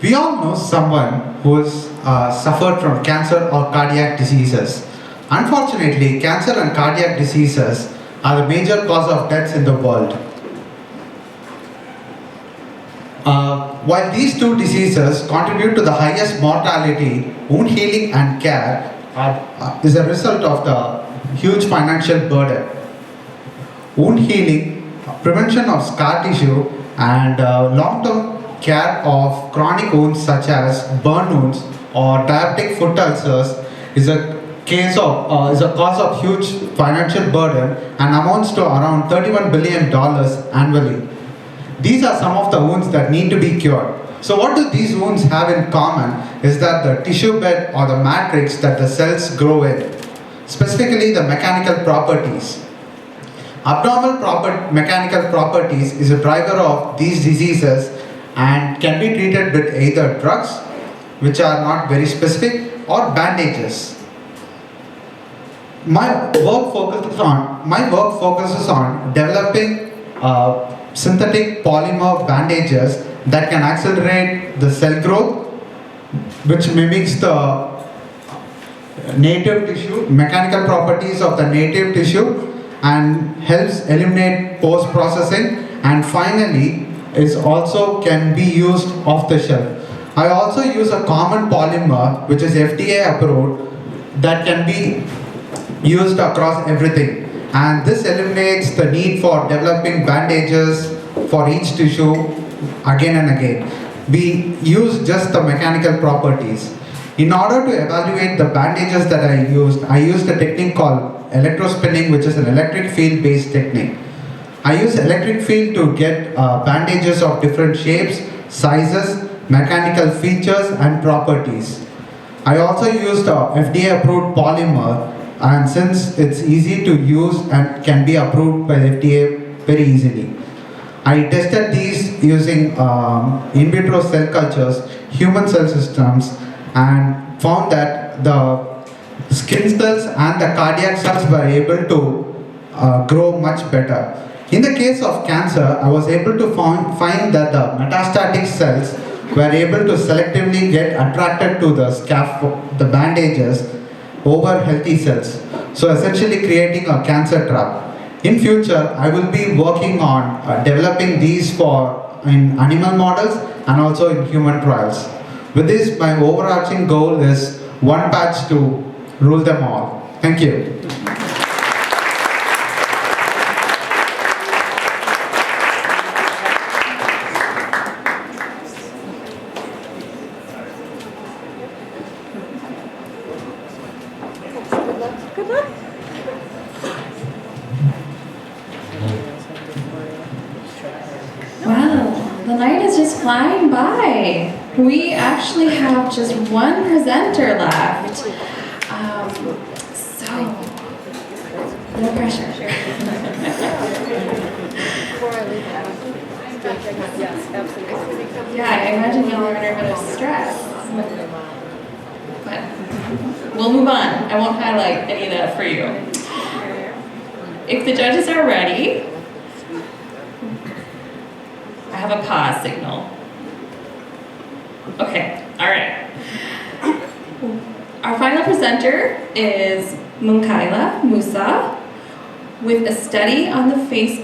We all know someone who has suffered from cancer or cardiac diseases. Unfortunately, cancer and cardiac diseases are the major cause of deaths in the world. While these two diseases contribute to the highest mortality, wound healing and care is a result of the huge financial burden. Wound healing, prevention of scar tissue, and long-term care of chronic wounds such as burn wounds or diabetic foot ulcers is a cause of huge financial burden and amounts to around $31 billion annually. These are some of the wounds that need to be cured. So what do these wounds have in common is that the tissue bed or the matrix that the cells grow in, specifically the mechanical properties. Abnormal mechanical properties is a driver of these diseases and can be treated with either drugs, which are not very specific, or bandages. My work focuses on developing synthetic polymer bandages that can accelerate the cell growth, which mimics the native tissue, mechanical properties of the native tissue, and helps eliminate post-processing, and finally is also can be used off the shelf. I also use a common polymer which is FDA approved that can be used across everything, and this eliminates the need for developing bandages for each tissue again and again. We use just the mechanical properties. In order to evaluate the bandages that I used a technique called electrospinning, which is an electric field based technique. I use electric field to get bandages of different shapes, sizes, mechanical features and properties. I also used a FDA approved polymer, and since it's easy to use and can be approved by the FDA very easily. I tested these using in vitro cell cultures, human cell systems, and found that the skin cells and the cardiac cells were able to grow much better. In the case of cancer, I was able to find that the metastatic cells were able to selectively get attracted to the bandages over healthy cells, so essentially creating a cancer trap. In future, I will be working on developing these in animal models and also in human trials. With this, my overarching goal is one patch to rule them all. Thank you. Good luck. Wow, the night is just flying by. We actually have just one presenter left. So, no pressure. Yeah, I imagine y'all are under a bit of stress. But we'll move on. I won't highlight any of that for you. If the judges are ready, I have a pause signal. Okay, all right. Our final presenter is Munkaila Musa with a study on the face